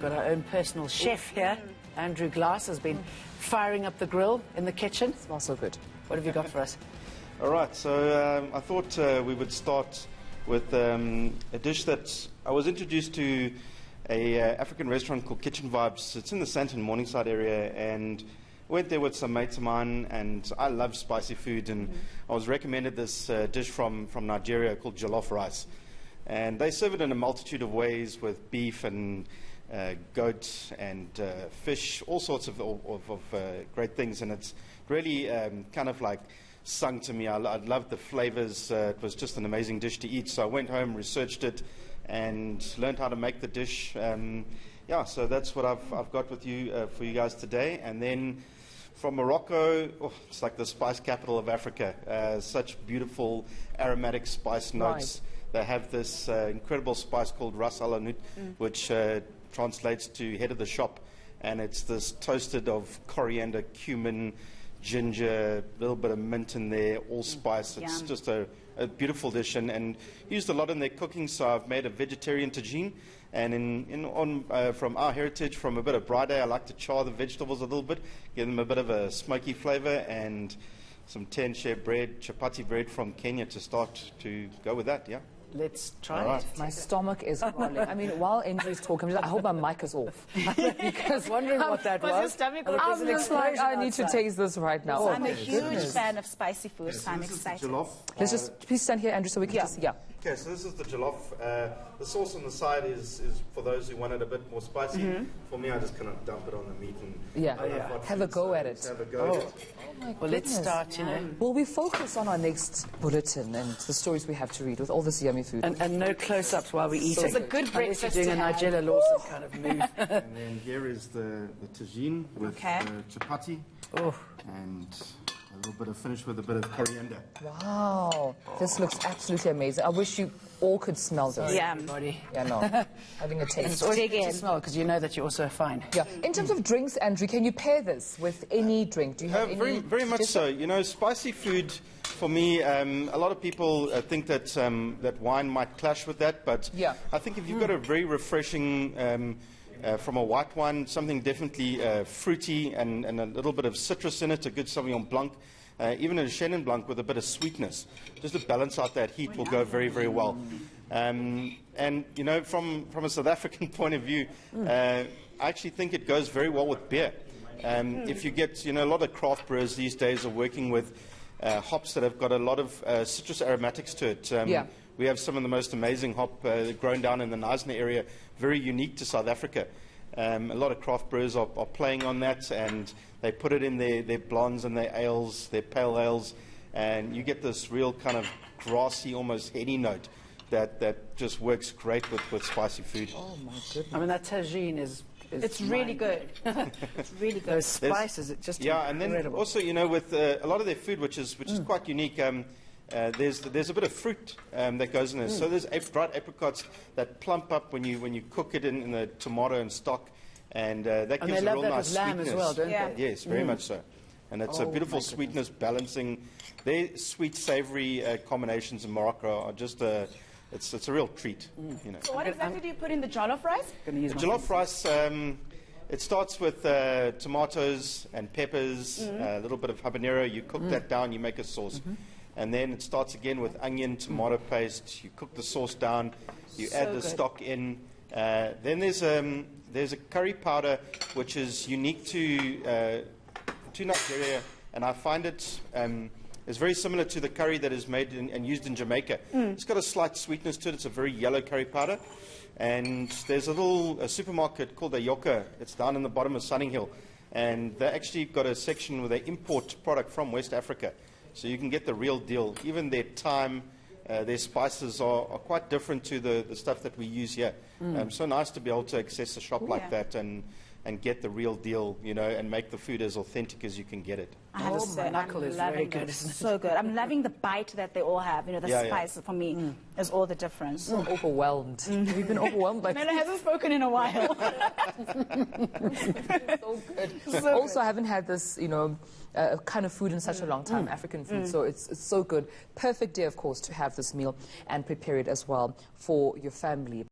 Got our own personal chef here. Andrew Glass has been firing up the grill in the kitchen. Smells so good. What have you got for us? All right, so I thought we would start with a dish that I was introduced to a African restaurant called Kitchen Vibes. It's in the Sandton Morningside area, and went there with some mates of mine, and I love spicy food, and I was recommended this dish from Nigeria called jollof rice. And they serve it in a multitude of ways with beef and goat and fish, all sorts of great things, and it's really kind of like sung to me. I loved the flavors. It was just an amazing dish to eat, so I went home, researched it, and learned how to make the dish. Yeah, so that's what I've got with you for you guys today. And then from Morocco, it's like the spice capital of Africa. Such beautiful aromatic spice notes. Right. They have this incredible spice called ras al hanout, which translates to head of the shop, and it's this toasted of coriander, cumin, ginger, a little bit of mint in there, all spice. It's just a beautiful dish, and used a lot in their cooking. So I've made a vegetarian tagine, and from our heritage, from a bit of braai, I like to char the vegetables a little bit, give them a bit of a smoky flavor, and some 10-share bread, chapati bread from Kenya to start to go with that. Yeah. Let's try it. My stomach is crawling. I mean, while Andrew's talking, I hope my mic is off. Because wondering what that was. I'm just like, I need to taste this right now. I'm a huge fan of spicy food, so I'm excited. Let's just please stand here, Andrew, so we can just Okay, so this is the jollof. The sauce on the side is for those who want it a bit more spicy. For me, I just kind of dump it on the meat and have a go at it. Have a go at it. Oh, well, let's start, Well, we focus on our next bulletin and the stories we have to read with all this yummy food. And no close-ups while we eat it. It's a good breakfast. You're doing a Nigella Lawson kind of move. And then here is the tagine with chapati. And a little bit of finish with a bit of coriander. Wow, this looks absolutely amazing. I wish you all could smell this. Yeah, everybody. Yeah, no, having a taste. It's already to smell, because you know that you're also fine. Yeah. In terms of drinks, Andrew, can you pair this with any drink? Do you have any? Very much so. You know, spicy food for me. A lot of people think that that wine might clash with that, but I think if you've got a very refreshing. From a white wine, something definitely fruity and a little bit of citrus in it, a good Sauvignon Blanc, even a Chenin Blanc with a bit of sweetness, just to balance out that heat will go very, very well. And, you know, from a South African point of view, I actually think it goes very well with beer. If you get, you know, a lot of craft brewers these days are working with hops that have got a lot of citrus aromatics to it. We have some of the most amazing hop grown down in the Knysna area, very unique to South Africa. A lot of craft brewers are playing on that, and they put it in their blondes and their ales, their pale ales, and you get this real kind of grassy, almost heady note that just works great with spicy food. Oh my goodness! I mean, that tagine is it's really good. It's really good. Those spices, it's just and incredible. Then also, you know, with a lot of their food, which is quite unique. There's a bit of fruit that goes in there. So there's dried apricots that plump up when you cook it in the tomato and stock, and that gives a real nice lamb sweetness. as well, don't they? Yes, very much so. And it's a beautiful sweetness balancing. Their sweet, savoury combinations in Morocco are just it's a real treat. You know. So what exactly do you put in the jollof rice? The jollof rice. It starts with tomatoes and peppers, a little bit of habanero. You cook that down. You make a sauce. And then it starts again with onion, tomato paste. You cook the sauce down. You add the stock in. Then there's a curry powder which is unique to Nigeria, and I find it is very similar to the curry that is made and used in Jamaica. It's got a slight sweetness to it. It's a very yellow curry powder. And there's a supermarket called Ayoka. It's down in the bottom of Sunninghill, and they actually got a section where they import product from West Africa. So you can get the real deal. Even their thyme, their spices are quite different to the stuff that we use here. So nice to be able to access a shop like that and get the real deal, you know, and make the food as authentic as you can get it. I have to say, knuckle is very good, isn't it? So good. I'm loving the bite that they all have. You know, the spice for me is all the difference. I'm overwhelmed. Have you been overwhelmed? Mela hasn't spoken in a while. So good. Also, I haven't had this, you know, kind of food in such a long time, African food. So it's so good. Perfect day, of course, to have this meal and prepare it as well for your family.